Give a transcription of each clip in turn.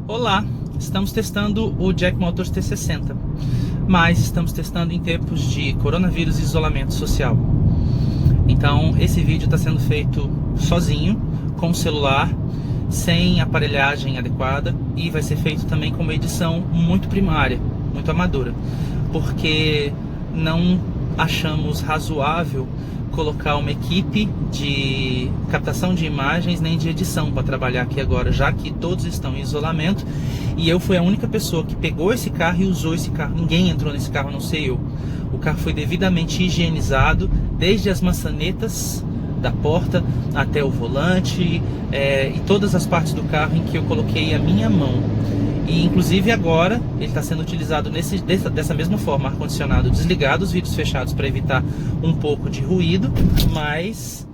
Olá, estamos testando o Jack Motors T60, mas estamos testando em tempos de coronavírus e isolamento social. Então esse vídeo está sendo feito sozinho, com o celular, sem aparelhagem adequada, e vai ser feito também com uma edição muito primária, muito amadora, porque não achamos razoável colocar uma equipe de captação de imagens nem de edição para trabalhar aqui agora, já que todos estão em isolamento e eu fui a única pessoa que pegou esse carro e usou esse carro. Ninguém entrou nesse carro, a não ser eu. O carro foi devidamente higienizado, desde as maçanetas da porta até o volante, e todas as partes do carro em que eu coloquei a minha mão. E inclusive agora ele está sendo utilizado dessa mesma forma, ar-condicionado desligado, os vidros fechados para evitar um pouco de ruído, mas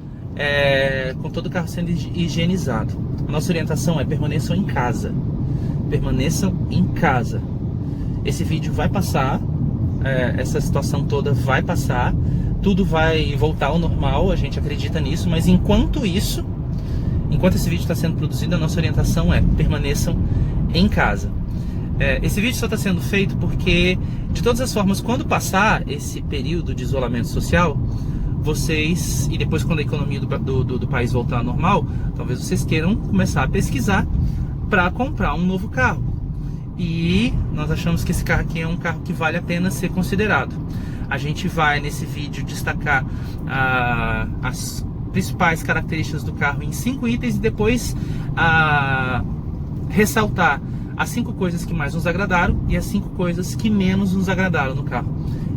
com todo o carro sendo higienizado. A nossa orientação é: permaneçam em casa. Permaneçam em casa. Esse vídeo vai passar, essa situação toda vai passar, tudo vai voltar ao normal, a gente acredita nisso, mas enquanto esse vídeo está sendo produzido, a nossa orientação é: permaneçam em casa. Esse vídeo só está sendo feito porque, de todas as formas, quando passar esse período de isolamento social, vocês, e depois quando a economia do país voltar ao normal, talvez vocês queiram começar a pesquisar para comprar um novo carro. E nós achamos que esse carro aqui é um carro que vale a pena ser considerado. A gente vai, nesse vídeo, destacar as principais características do carro em 5 itens e depois ressaltar as 5 coisas que mais nos agradaram e as 5 coisas que menos nos agradaram no carro.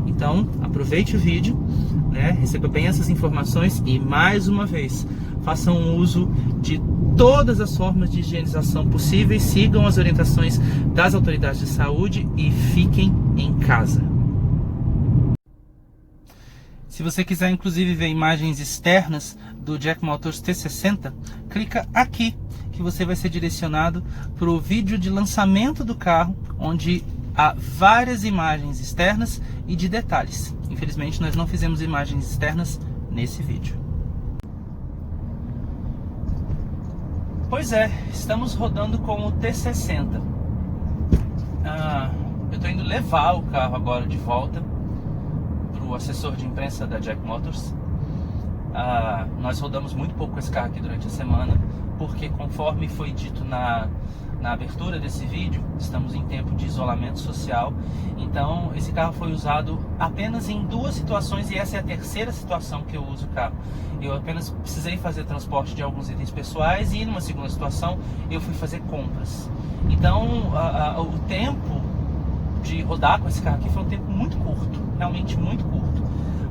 Então, aproveite o vídeo, receba bem essas informações e, mais uma vez, façam uso de todas as formas de higienização possíveis, sigam as orientações das autoridades de saúde e fiquem em casa. Se você quiser, inclusive, ver imagens externas do Jack Motors T60, clica aqui, que você vai ser direcionado para o vídeo de lançamento do carro, onde há várias imagens externas e de detalhes. Infelizmente, nós não fizemos imagens externas nesse vídeo. Pois é, estamos rodando com o T60. Eu estou indo levar o carro agora de volta para o assessor de imprensa da Jack Motors. Nós rodamos muito pouco com esse carro aqui durante a semana, porque, conforme foi dito na abertura desse vídeo, estamos em tempo de isolamento social. Então esse carro foi usado apenas em 2 situações, e essa é a terceira situação que eu uso o carro. Eu apenas precisei fazer transporte de alguns itens pessoais, e numa segunda situação eu fui fazer compras. Então o tempo de rodar com esse carro aqui foi um tempo muito curto, realmente muito curto.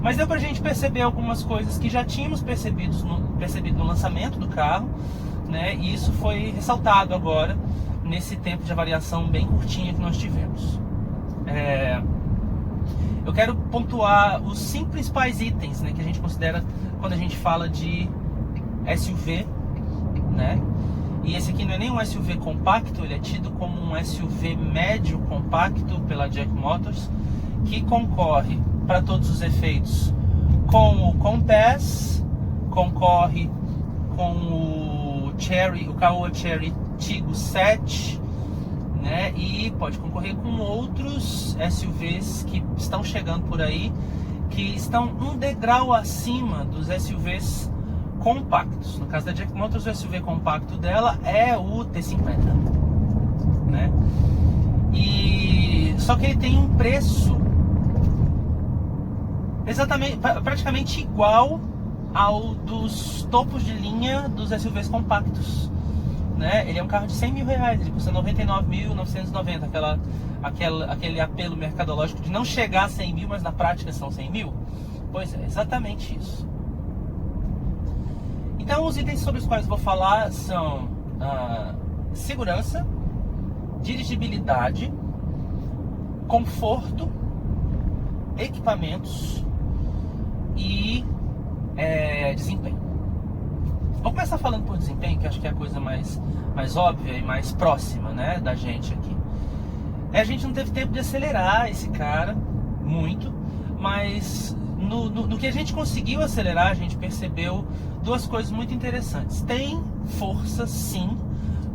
Mas deu pra gente perceber algumas coisas que já tínhamos percebido no lançamento do carro, e isso foi ressaltado agora nesse tempo de avaliação bem curtinha que nós tivemos. Eu quero pontuar os 5 principais itens, que a gente considera quando a gente fala de SUV, E esse aqui não é nem um SUV compacto, ele é tido como um SUV médio compacto pela Jack Motors, que concorre, para todos os efeitos, com o Compass, concorre com o Caoa Chery Tiggo 7, e pode concorrer com outros SUVs que estão chegando por aí, que estão um degrau acima dos SUVs compactos. No caso da Jack Motors, o SUV compacto dela é o T50, E só que ele tem um preço praticamente igual ao dos topos de linha dos SUVs compactos, Ele é um carro de 100 mil reais, ele custa 99.990, aquele apelo mercadológico de não chegar a 100 mil, mas na prática são 100 mil. Pois é, exatamente isso. Então os itens sobre os quais vou falar são segurança, dirigibilidade, conforto, equipamentos e desempenho. Vou começar falando por desempenho, que acho que é a coisa mais óbvia e mais próxima, da gente aqui. A gente não teve tempo de acelerar esse cara muito, mas no que a gente conseguiu acelerar, a gente percebeu 2 coisas muito interessantes. Tem força, sim,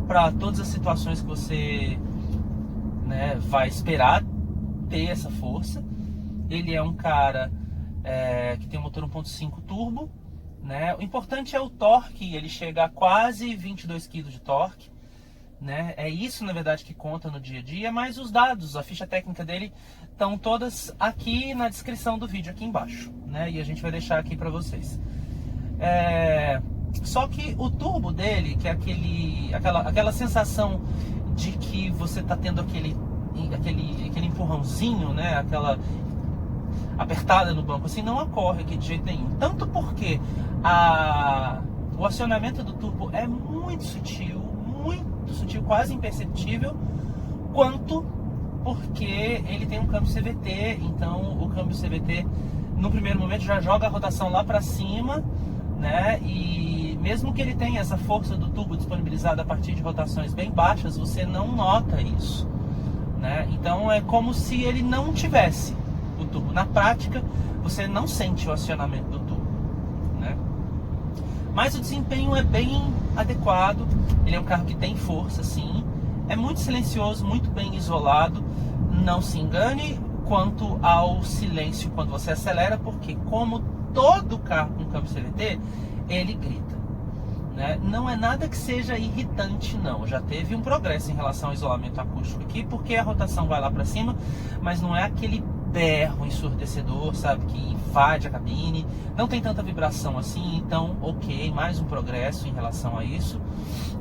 para todas as situações que você, né, vai esperar ter essa força. Ele é um cara que tem um motor 1.5 turbo, né? O importante é o torque, ele chega a quase 22 kg de torque, né? É isso, na verdade, que conta no dia a dia, mas os dados, a ficha técnica dele estão todas aqui na descrição do vídeo, aqui embaixo, né? E a gente vai deixar aqui para vocês. Só que o turbo dele, que é aquela sensação de que você está tendo aquele empurrãozinho, né? Aquela apertada no banco, assim, não ocorre aqui de jeito nenhum. Tanto porque o acionamento do turbo é muito sutil, quase imperceptível, quanto porque ele tem um câmbio CVT. Então o câmbio CVT no primeiro momento já joga a rotação lá para cima, né? E mesmo que ele tenha essa força do turbo disponibilizada a partir de rotações bem baixas, você não nota isso, né? Então é como se ele não tivesse o turbo. Na prática, você não sente o acionamento do turbo, né? Mas o desempenho é bem adequado. Ele é um carro que tem força, sim. É muito silencioso, muito bem isolado. Não se engane quanto ao silêncio quando você acelera, porque como todo carro com câmbio CVT, ele grita, né? Não é nada que seja irritante, não. Já teve um progresso em relação ao isolamento acústico aqui, porque a rotação vai lá para cima, mas não é aquele berro ensurdecedor, sabe, que invade a cabine. Não tem tanta vibração assim, então ok, mais um progresso em relação a isso,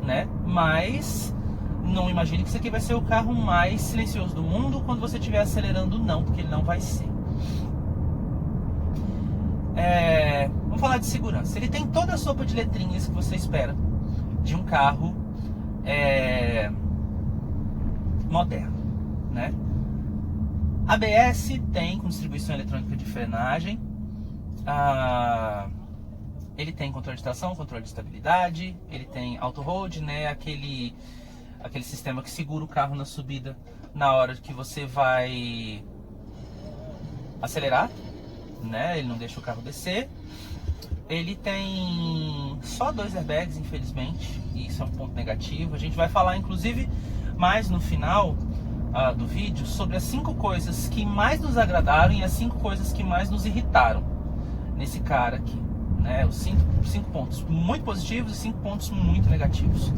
né? Mas não imagine que isso aqui vai ser o carro mais silencioso do mundo quando você estiver acelerando, não, porque ele não vai ser. Vamos falar de segurança. Ele tem toda a sopa de letrinhas que você espera de um carro moderno, né? ABS tem com distribuição eletrônica de frenagem, ele tem controle de tração, controle de estabilidade, ele tem auto-hold, né? Aquele sistema que segura o carro na subida na hora que você vai acelerar, né? Ele não deixa o carro descer. Ele tem só 2 airbags, infelizmente, e isso é um ponto negativo. A gente vai falar, inclusive, mais no final do vídeo sobre as 5 coisas que mais nos agradaram e as 5 coisas que mais nos irritaram nesse cara aqui, né? Os 5 pontos muito positivos e 5 pontos muito negativos.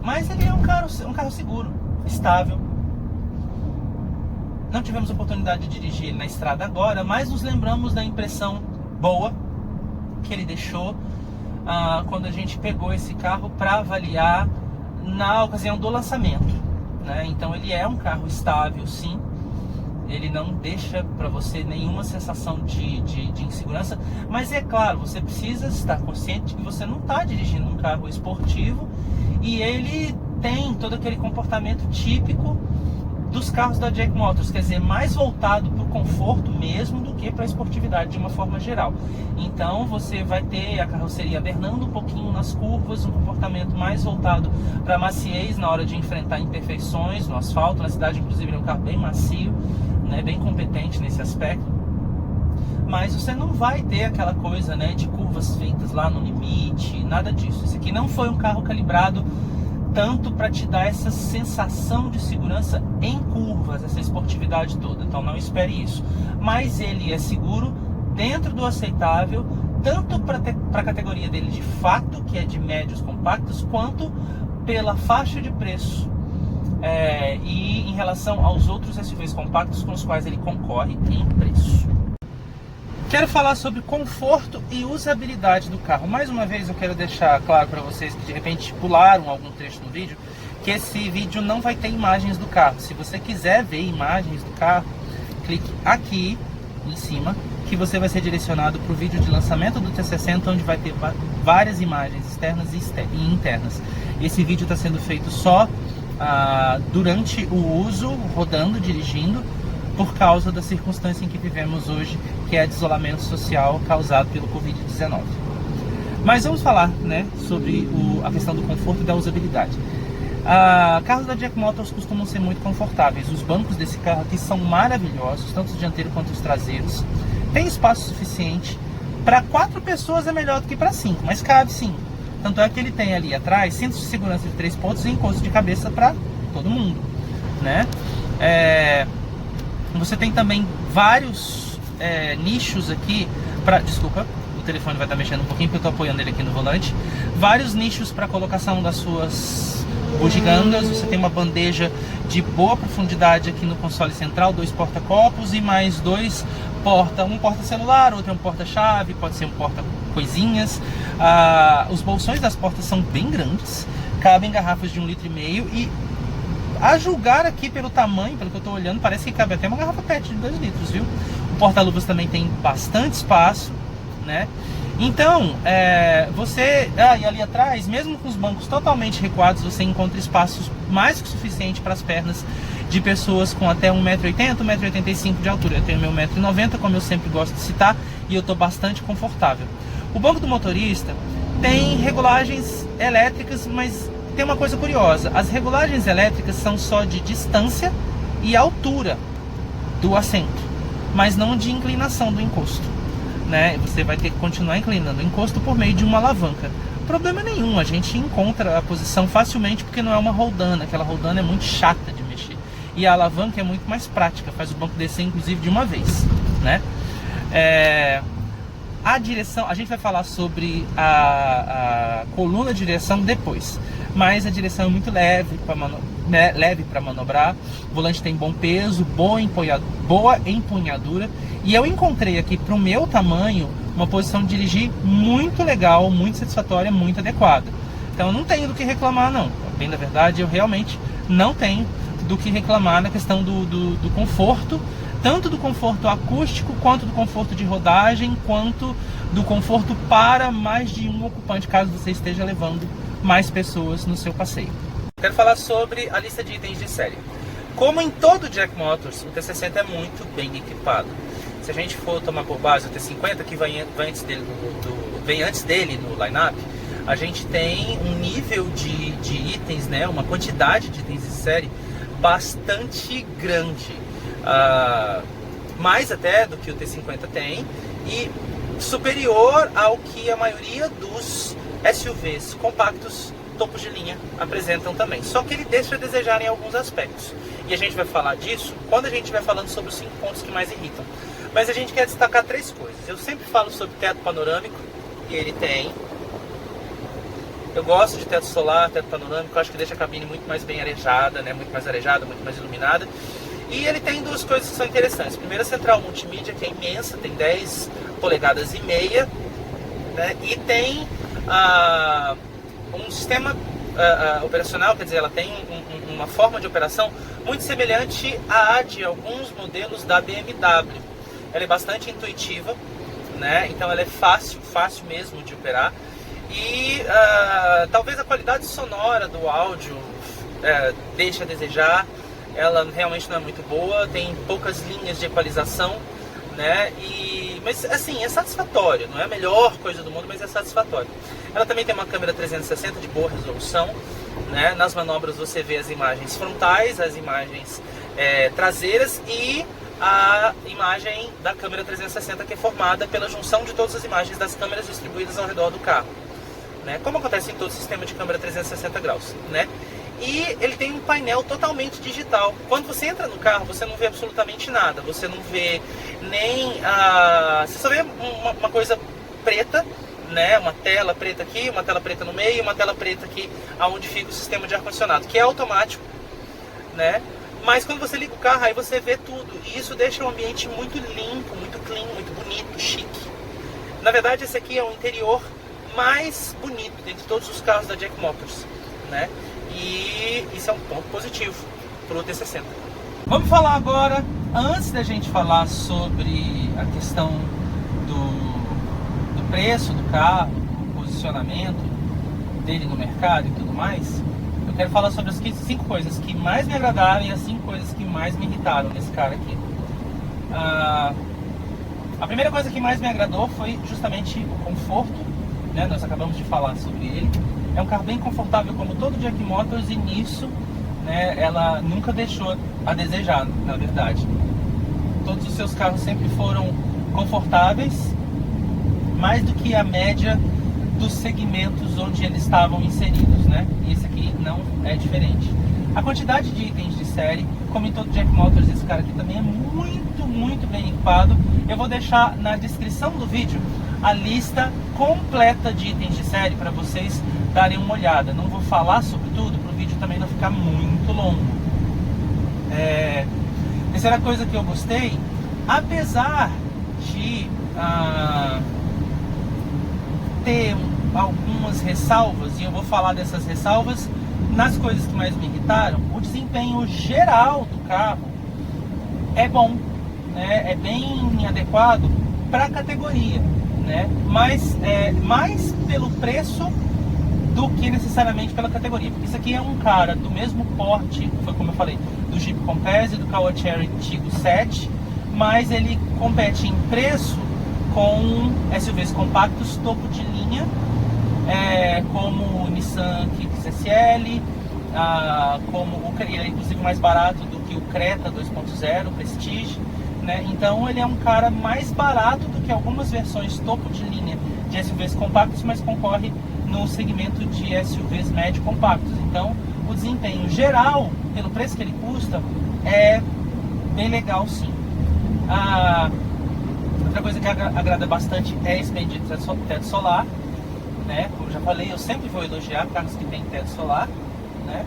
Mas ele é um carro seguro, estável. Não tivemos oportunidade de dirigir ele na estrada agora, mas nos lembramos da impressão boa que ele deixou quando a gente pegou esse carro para avaliar na ocasião do lançamento, né? Então ele é um carro estável, sim. Ele não deixa para você nenhuma sensação de insegurança, mas é claro, você precisa estar consciente de que você não está dirigindo um carro esportivo, e ele tem todo aquele comportamento típico dos carros da Jack Motors, quer dizer, mais voltado para o conforto mesmo do que para a esportividade de uma forma geral. Então você vai ter a carroceria abernando um pouquinho nas curvas, um comportamento mais voltado para a maciez na hora de enfrentar imperfeições no asfalto. Na cidade, inclusive, ele é um carro bem macio, né, bem competente nesse aspecto. Mas você não vai ter aquela coisa, né, de curvas feitas lá no limite, nada disso. Esse aqui não foi um carro calibrado tanto para te dar essa sensação de segurança em curvas, essa esportividade toda. Então não espere isso. Mas ele é seguro dentro do aceitável, tanto para a categoria dele de fato, que é de médios compactos, quanto pela faixa de preço e em relação aos outros SUVs compactos com os quais ele concorre em preço. Quero falar sobre conforto e usabilidade do carro. Mais uma vez eu quero deixar claro para vocês que de repente pularam algum trecho do vídeo, que esse vídeo não vai ter imagens do carro. Se você quiser ver imagens do carro, clique aqui em cima, que você vai ser direcionado para o vídeo de lançamento do T60, onde vai ter várias imagens externas e internas. Esse vídeo está sendo feito só durante o uso, rodando, dirigindo, por causa da circunstância em que vivemos hoje, que é de isolamento social causado pelo Covid-19. Mas vamos falar, né, sobre a questão do conforto e da usabilidade. Carros da Jack Motors costumam ser muito confortáveis. Os bancos desse carro aqui são maravilhosos, tanto os dianteiros quanto os traseiros. Tem espaço suficiente. Para 4 pessoas é melhor do que para 5, mas cabe sim. Tanto é que ele tem ali atrás cintos de segurança de 3 pontos e encosto de cabeça para todo mundo, né? Você tem também vários nichos aqui para... Desculpa, o telefone vai estar mexendo um pouquinho porque eu estou apoiando ele aqui no volante. Vários nichos para colocação das suas bugigangas. Você tem uma bandeja de boa profundidade aqui no console central, 2 porta-copos e mais 2 um porta-celular, outro é um porta-chave, pode ser um porta-coisinhas. Os bolsões das portas são bem grandes, cabem garrafas de 1,5 litro e a julgar aqui pelo tamanho, pelo que eu estou olhando, parece que cabe até uma garrafa PET de 2 litros, viu? O porta-luvas também tem bastante espaço, né? Então, e ali atrás, mesmo com os bancos totalmente recuados, você encontra espaços mais que suficiente para as pernas de pessoas com até 1,80 m, 1,85 m de altura. Eu tenho meu 1,90 m, como eu sempre gosto de citar, e eu estou bastante confortável. O banco do motorista tem regulagens elétricas, mas tem uma coisa curiosa. As regulagens elétricas são só de distância e altura do assento, mas não de inclinação do encosto, né? Você vai ter que continuar inclinando o encosto por meio de uma alavanca. Problema nenhum, a gente encontra a posição facilmente porque não é uma roldana. Aquela roldana é muito chata de mexer. E a alavanca é muito mais prática, faz o banco descer inclusive de uma vez, né? A direção, a gente vai falar sobre a coluna de direção depois, mas a direção é muito leve para manobrar. O volante tem bom peso, boa empunhadura, e eu encontrei aqui para o meu tamanho uma posição de dirigir muito legal, muito satisfatória, muito adequada. Então eu não tenho do que reclamar não, bem da verdade eu realmente não tenho do que reclamar na questão do conforto, tanto do conforto acústico, quanto do conforto de rodagem, quanto do conforto para mais de um ocupante, caso você esteja levando mais pessoas no seu passeio. Quero falar sobre a lista de itens de série. Como em todo Jack Motors, o T60 é muito bem equipado. Se a gente for tomar por base o T50, que vem antes dele no line-up, a gente tem um nível de itens, né, uma quantidade de itens de série bastante grande. Mais até do que o T50 tem e superior ao que a maioria dos SUVs compactos topos de linha apresentam também. Só que ele deixa a desejar em alguns aspectos. E a gente vai falar disso quando a gente estiver falando sobre os 5 pontos que mais irritam. Mas a gente quer destacar 3 coisas. Eu sempre falo sobre teto panorâmico, e ele tem. Eu gosto de teto solar, teto panorâmico, eu acho que deixa a cabine muito mais bem arejada, né? Muito mais arejada, muito mais iluminada. E ele tem 2 coisas que são interessantes. Primeiro, a central multimídia, que é imensa, tem 10 polegadas e meia, né? E tem um sistema operacional, quer dizer, ela tem uma forma de operação muito semelhante à de alguns modelos da BMW. Ela é bastante intuitiva, né? Então ela é fácil mesmo de operar. E talvez a qualidade sonora do áudio deixe a desejar. Ela realmente não é muito boa, tem poucas linhas de equalização, né? Mas assim, é satisfatório, não é a melhor coisa do mundo, mas é satisfatório. Ela também tem uma câmera 360 de boa resolução, né? Nas manobras você vê as imagens frontais, as imagens traseiras e a imagem da câmera 360, que é formada pela junção de todas as imagens das câmeras distribuídas ao redor do carro, né? Como acontece em todo sistema de câmera 360 graus, né? E ele tem um painel totalmente digital. Quando você entra no carro, você não vê absolutamente nada. Você não vê nem você só vê uma coisa preta, né? Uma tela preta aqui, uma tela preta no meio, uma tela preta aqui aonde fica o sistema de ar-condicionado, que é automático, né? Mas quando você liga o carro, aí você vê tudo. E isso deixa o ambiente muito limpo, muito clean, muito bonito, chique. Na verdade, esse aqui é o interior mais bonito dentre todos os carros da Jack Motors, né? E isso é um ponto positivo para o T60. Vamos falar agora, antes da gente falar sobre a questão do preço do carro, o posicionamento dele no mercado e tudo mais. Eu quero falar sobre as 5 coisas que mais me agradaram e as 5 coisas que mais me irritaram nesse cara aqui. A primeira coisa que mais me agradou foi justamente o conforto, né? Nós acabamos de falar sobre ele. É um carro bem confortável, como todo Jack Motors, e nisso, né, ela nunca deixou a desejar, na verdade. Todos os seus carros sempre foram confortáveis, mais do que a média dos segmentos onde eles estavam inseridos, né? E esse aqui não é diferente. A quantidade de itens de série, como em todo Jack Motors, esse cara aqui também é muito bem equipado. Eu vou deixar na descrição do vídeo a lista completa de itens de série para vocês darem uma olhada. Não vou falar sobre tudo para o vídeo também não ficar muito longo. Terceira coisa que eu gostei, apesar de ter algumas ressalvas, e eu vou falar dessas ressalvas nas coisas que mais me irritaram, o desempenho geral do carro é bom, né? É bem adequado para a categoria, né? Mas mais pelo preço do que necessariamente pela categoria, porque isso aqui é um cara do mesmo porte, foi como eu falei, do Jeep Compass e do Caoa Chery Tiggo 7, mas ele compete em preço com SUVs compactos topo de linha, como o Nissan Kicks SL, ele é inclusive mais barato do que o Creta 2.0 Prestige, né? Então ele é um cara mais barato do que algumas versões topo de linha de SUVs compactos, mas concorre no segmento de SUVs médio compactos. Então o desempenho geral, pelo preço que ele custa, é bem legal, sim. Outra coisa que agrada bastante é esse bendito teto solar, né? Como eu já falei, eu sempre vou elogiar carros que têm teto solar, né?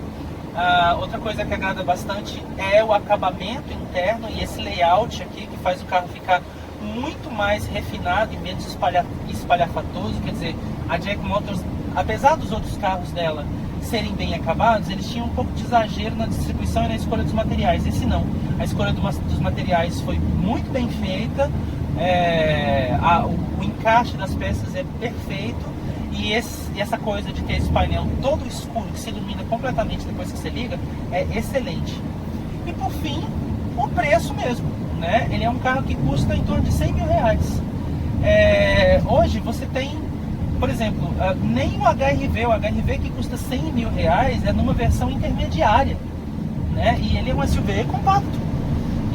Outra coisa que agrada bastante é o acabamento interno e esse layout aqui, que faz o carro ficar muito mais refinado e menos espalhafatoso. Quer dizer, a Jack Motors, apesar dos outros carros dela serem bem acabados, eles tinham um pouco de exagero na distribuição e na escolha dos materiais. Esse não. A escolha dos materiais foi muito bem feita, o encaixe das peças é perfeito, e essa coisa de ter esse painel todo escuro que se ilumina completamente depois que você liga é excelente. E por fim, o preço mesmo, né? Ele é um carro que custa em torno de 100 mil reais. Hoje você tem, por exemplo, nem o HRV que custa 100 mil reais é numa versão intermediária, né? E ele é um SUV compacto.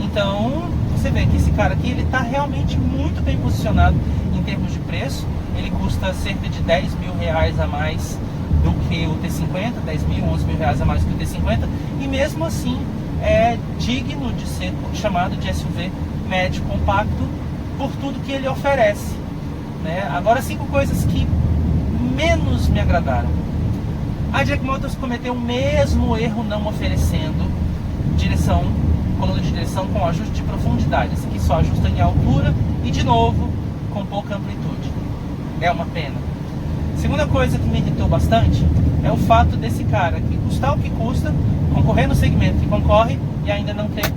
Então você vê que esse cara aqui, ele está realmente muito bem posicionado em termos de preço. Ele custa cerca de 10 mil reais a mais do que o T50, 10 mil, 11 mil reais a mais do que o T50, e mesmo assim é digno de ser chamado de SUV médio compacto por tudo que ele oferece, né? Agora, 5 coisas que menos me agradaram. A Jack Motors cometeu o mesmo erro não oferecendo coluna de direção com ajuste de profundidade. Esse aqui só ajusta em altura e, de novo, com pouca amplitude. É uma pena. Segunda coisa que me irritou bastante é o fato desse cara que custar o que custa, concorrer no segmento que concorre e ainda não ter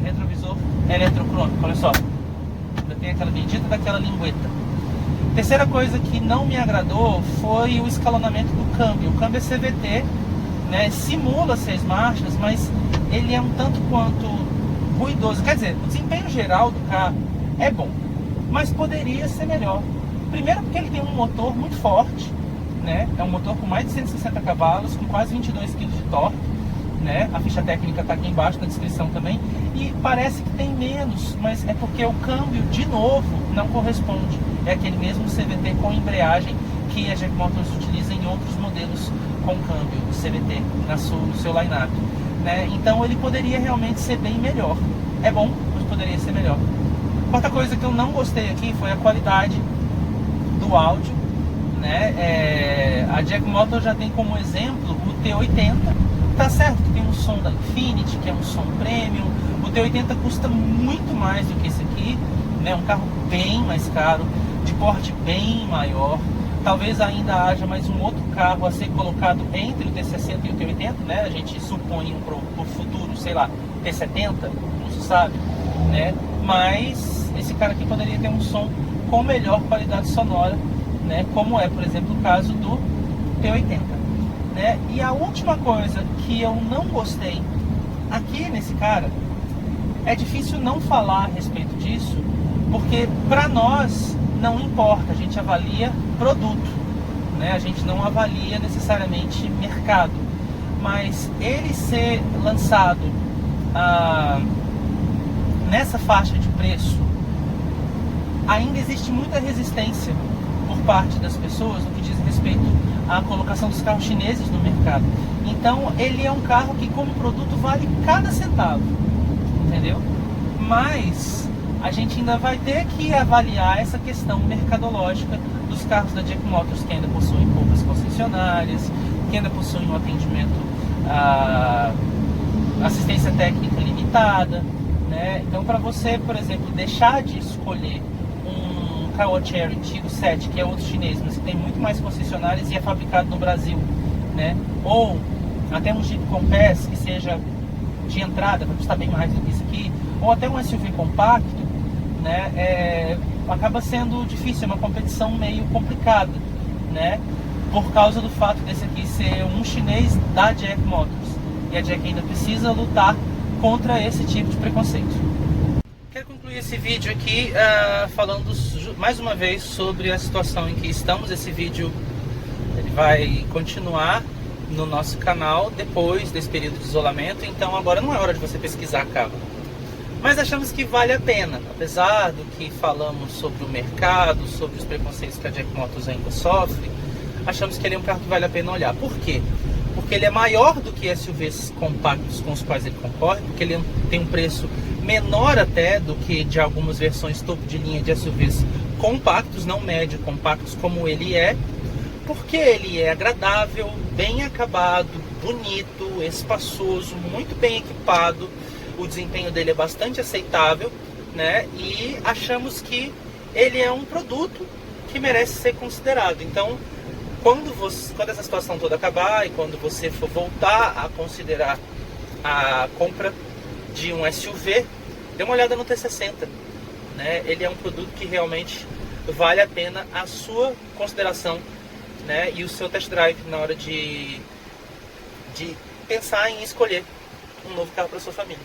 retrovisor eletrocrônico. Olha só, ainda tem aquela bendita daquela lingueta. Terceira coisa que não me agradou foi o escalonamento do câmbio. O câmbio é CVT, né? Simula 6 marchas, mas ele é um tanto quanto ruidoso. Quer dizer, o desempenho geral do carro é bom, mas poderia ser melhor. Primeiro porque ele tem um motor muito forte, né? É um motor com mais de 160 cavalos, com quase 22 kg de torque, né? A ficha técnica está aqui embaixo na descrição também. E parece que tem menos, mas é porque o câmbio, de novo, não corresponde. É aquele mesmo CVT com embreagem que a Jack Motors utiliza em outros modelos com câmbio CVT no seu line-up, né? Então ele poderia realmente ser bem melhor. É bom, mas poderia ser melhor. Quarta coisa que eu não gostei aqui foi a qualidade do áudio, né? A Jack Motors já tem como exemplo o T80. Tá certo que tem um som da Infiniti, que é um som premium. O T80 custa muito mais do que esse aqui, né? Um carro bem mais caro, de porte bem maior. Talvez ainda haja mais um outro carro a ser colocado entre o T60 e o T80, né? A gente supõe pro futuro, sei lá, T70, não se sabe, né? Mas esse cara aqui poderia ter um som com melhor qualidade sonora, né? Como é, por exemplo, o caso do T80, né? E a última coisa que eu não gostei aqui nesse cara, é difícil não falar a respeito disso, porque para nós não importa, a gente avalia produto, né? A gente não avalia necessariamente mercado, mas ele ser lançado nessa faixa de preço, ainda existe muita resistência por parte das pessoas no que diz respeito à colocação dos carros chineses no mercado. Então ele é um carro que como produto vale cada centavo, entendeu? Mas a gente ainda vai ter que avaliar essa questão mercadológica dos carros da Jack Motors, que ainda possuem poucas concessionárias, que ainda possuem um atendimento, assistência técnica limitada, né? Então, para você, por exemplo, deixar de escolher um Caoa Chery Tiggo 7, que é outro chinês, mas que tem muito mais concessionárias e é fabricado no Brasil, né? Ou até um Jeep Compass, que seja de entrada, vai custar bem mais do que isso aqui, ou até um SUV compacto, né? Acaba sendo difícil, é uma competição meio complicada, né? Por causa do fato desse aqui ser um chinês da Jack Motors. E a Jack ainda precisa lutar contra esse tipo de preconceito. Quero concluir esse vídeo aqui falando mais uma vez sobre a situação em que estamos. Esse vídeo ele vai continuar no nosso canal depois desse período de isolamento, então agora não é hora de você pesquisar carro. Mas achamos que vale a pena, apesar do que falamos sobre o mercado, sobre os preconceitos que a Jack Motors ainda sofre, achamos que ele é um carro que vale a pena olhar. Por quê? Porque ele é maior do que SUVs compactos com os quais ele concorre, porque ele tem um preço menor até do que de algumas versões topo de linha de SUVs compactos, não médio, compactos como ele é, porque ele é agradável, bem acabado, bonito, espaçoso, muito bem equipado, o desempenho dele é bastante aceitável, né? E achamos que ele é um produto que merece ser considerado. Então, quando essa situação toda acabar e quando você for voltar a considerar a compra de um SUV, dê uma olhada no T60, né? Ele é um produto que realmente vale a pena a sua consideração, né? E o seu test drive na hora de pensar em escolher um novo carro para sua família.